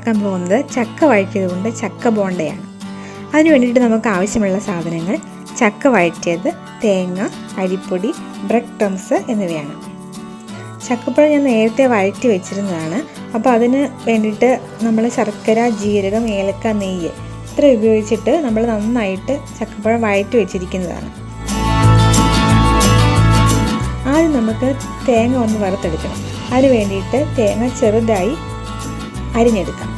ഉണ്ടാക്കാൻ പോകുന്നത് ചക്ക വഴറ്റിയതുകൊണ്ട് ചക്ക ബോണ്ടയാണ്. അതിന് വേണ്ടിയിട്ട് നമുക്ക് ആവശ്യമുള്ള സാധനങ്ങൾ ചക്ക വഴറ്റിയത്, തേങ്ങ, അരിപ്പൊടി, ബ്രെഡ് ക്രംസ് എന്നിവയാണ്. ചക്കപ്പഴം ഞാൻ നേരത്തെ വഴറ്റി വെച്ചിരുന്നതാണ്. അപ്പോൾ അതിന് വേണ്ടിയിട്ട് നമ്മൾ ശർക്കര, ജീരകം, ഏലക്ക, നെയ്യ് ഇത്ര ഉപയോഗിച്ചിട്ട് നമ്മൾ നന്നായിട്ട് ചക്കപ്പഴം വഴറ്റി വെച്ചിരിക്കുന്നതാണ്. ആദ്യം നമുക്ക് തേങ്ങ ഒന്ന് വറുത്തെടുക്കണം. അതിന് വേണ്ടിയിട്ട് തേങ്ങ ചെറുതായി അരിഞ്ഞെടുക്കാം.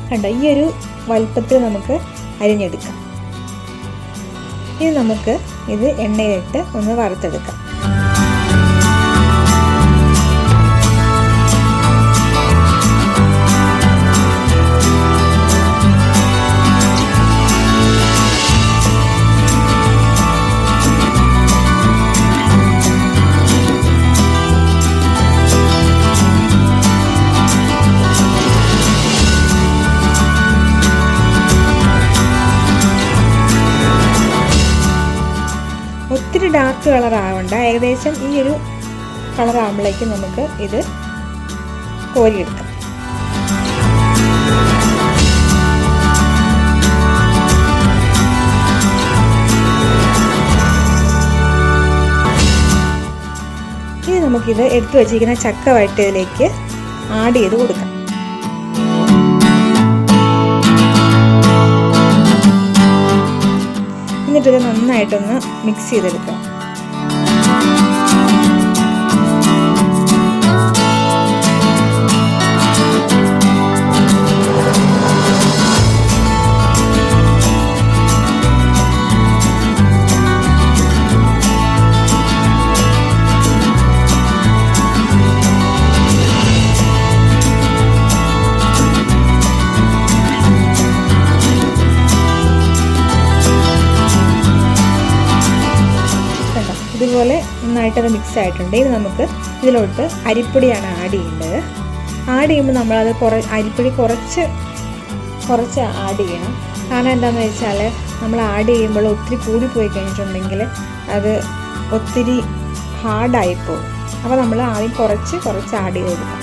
കണ്ടോ, ഈ ഒരു വലുപ്പത്തിൽ നമുക്ക് അരിഞ്ഞെടുക്കാം. ഇനി നമുക്ക് ഇത് എണ്ണയിലിട്ട് ഒന്ന് വറുത്തെടുക്കാം. ഒത്തിരി ഡാർക്ക് കളർ ആവണ്ട, ഏകദേശം ഈ ഒരു കളർ ആകുമ്പോഴേക്കും നമുക്ക് ഇത് കോരിയെടുക്കാം. ഇനി നമുക്കിത് എടുത്തു വച്ചിരിക്കുന്ന ചക്ക വഴറ്റിയതിലേക്ക് ആഡ് ചെയ്ത് കൊടുക്കാം. എന്നിട്ടിത് നന്നായിട്ടൊന്ന് മിക്സ് ചെയ്തെടുക്കാം. ഇതുപോലെ നന്നായിട്ടത് മിക്സ് ആയിട്ടുണ്ട്. ഇത് നമുക്ക് ഇതിലോട്ട് അരിപ്പൊടിയാണ് ആഡ് ചെയ്യേണ്ടത്. ആഡ് ചെയ്യുമ്പോൾ നമ്മളത് അരിപ്പൊടി കുറച്ച് ആഡ് ചെയ്യണം. കാരണം എന്താണെന്ന് വെച്ചാൽ നമ്മൾ ആഡ് ചെയ്യുമ്പോൾ ഒത്തിരി കൂടിപ്പോയി കഴിഞ്ഞിട്ടുണ്ടെങ്കിൽ അത് ഒത്തിരി ഹാർഡായിപ്പോകും. അപ്പോൾ നമ്മൾ ആദ്യം കുറച്ച് ആഡ് ചെയ്ത് കൊടുക്കാം.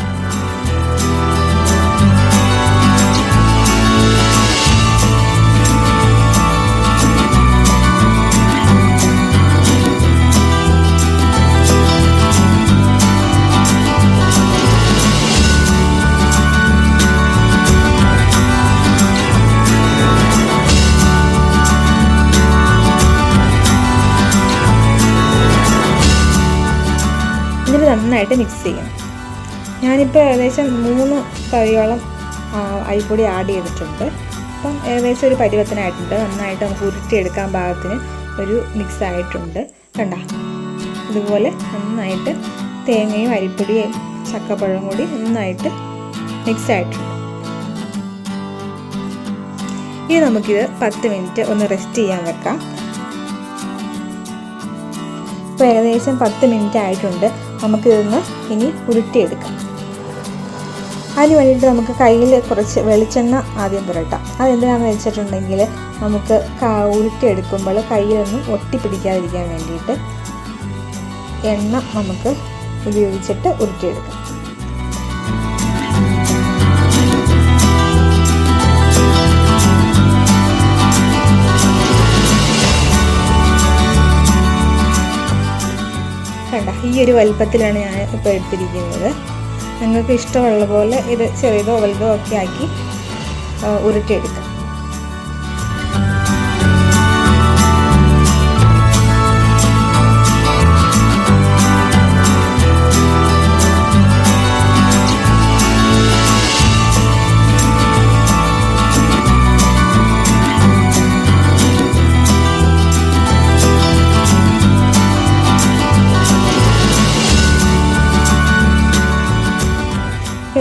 ഇതിൽ നന്നായിട്ട് മിക്സ് ചെയ്യണം. ഞാനിപ്പോൾ ഏകദേശം 3 തവിയോളം അരിപ്പൊടി ആഡ് ചെയ്തിട്ടുണ്ട്. അപ്പം ഏകദേശം ഒരു പരുവത്തിനായിട്ടുണ്ട്. നന്നായിട്ട് നമുക്ക് ഉരുട്ടിയെടുക്കാൻ പാകത്തിന് ഒരു മിക്സ് ആയിട്ടുണ്ട്. കണ്ടോ, ഇതുപോലെ നന്നായിട്ട് തേങ്ങയും അരിപ്പൊടിയും ചക്കപ്പഴവും കൂടി നന്നായിട്ട് മിക്സ് ആയിട്ടുണ്ട്. ഇനി നമുക്കിത് 10 മിനിറ്റ് ഒന്ന് റെസ്റ്റ് ചെയ്യാൻ വെക്കാം. ഇപ്പോൾ ഏകദേശം 10 മിനിറ്റ് ആയിട്ടുണ്ട്. നമുക്കിതൊന്ന് ഇനി ഉരുട്ടിയെടുക്കാം. അതിന് വേണ്ടിയിട്ട് നമുക്ക് കയ്യിൽ കുറച്ച് വെളിച്ചെണ്ണ ആദ്യം പുരട്ടാം. അതെന്തിനാണെന്ന് വെച്ചിട്ടുണ്ടെങ്കിൽ നമുക്ക് ഉരുട്ടിയെടുക്കുമ്പോൾ കയ്യിലൊന്നും ഒട്ടിപ്പിടിക്കാതിരിക്കാൻ വേണ്ടിയിട്ട് എണ്ണ നമുക്ക് ഉപയോഗിച്ചിട്ട് ഉരുട്ടിയെടുക്കാം. കണ്ട, ഈ ഒരു വലുപ്പത്തിലാണ് ഞാൻ ഇപ്പോൾ എടുത്തിരിക്കുന്നത്. നിങ്ങൾക്ക് ഇഷ്ടമുള്ള പോലെ ഇത് ചെറുതോ വലുതോ ഒക്കെ ആക്കി ഉരുട്ടിയെടുക്കാം.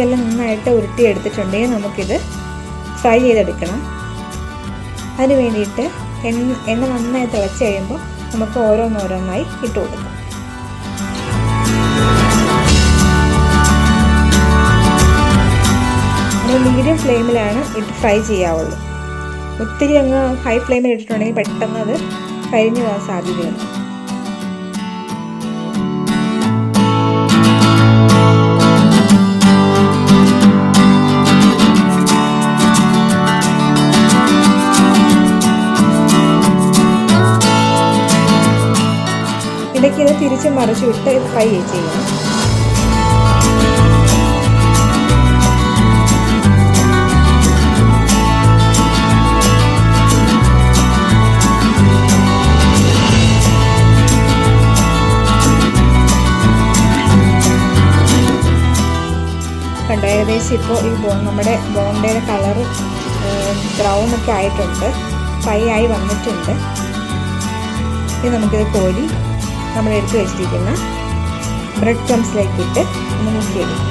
എല്ലാം നന്നായിട്ട് ഉരുട്ടിയെടുത്തിട്ടുണ്ടെങ്കിൽ നമുക്കിത് ഫ്രൈ ചെയ്തെടുക്കണം. അതിന് വേണ്ടിയിട്ട് എണ്ണ നന്നായി തിളച്ച് കഴിയുമ്പോൾ നമുക്ക് ഓരോന്നോരോന്നായി ഇട്ട് കൊടുക്കാം. നമ്മൾ മീഡിയം ഫ്ലെയിമിലാണ് ഇത് ഫ്രൈ ചെയ്യാവുള്ളൂ. ഒത്തിരി അങ്ങ് ഹൈ ഫ്ലെയിമിൽ ഇട്ടിട്ടുണ്ടെങ്കിൽ പെട്ടെന്ന് അത് കരിഞ്ഞു പോകാൻ സാധ്യതയുണ്ട്. ഇടയ്ക്ക് ഇത് തിരിച്ച് മറിച്ച് വിട്ട് ഫ്രൈ ചെയ്യണം. കണ്ടോ, ഏകദേശം ഇപ്പോൾ ഈ നമ്മുടെ ബോണ്ടയുടെ കളറ് ബ്രൗൺ ഒക്കെ ആയിട്ടുണ്ട്, ഫ്രൈ ആയി വന്നിട്ടുണ്ട്. ഇനി നമുക്കിത് കോരി നമ്മൾ എടുത്ത് വെച്ചിരിക്കുന്ന ബ്രെഡ് ക്രംസിലേക്ക് ഇട്ട് ഒന്ന് മുക്കിയെടുക്കും.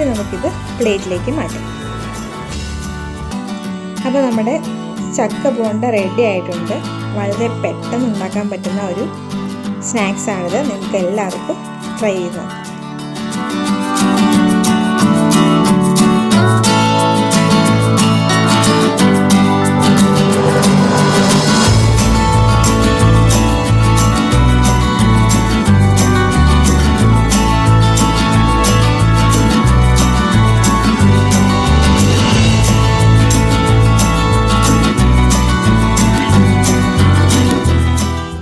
നമുക്കിത് പ്ലേറ്റിലേക്ക് മാറ്റാം. അപ്പോൾ നമ്മുടെ ചക്ക ബോണ്ട റെഡി ആയിട്ടുണ്ട്. വളരെ പെട്ടെന്ന് ഉണ്ടാക്കാൻ പറ്റുന്ന ഒരു സ്നാക്സാണിത്. നിങ്ങൾക്ക് എല്ലാവർക്കും ട്രൈ ചെയ്ത് നോക്കാം.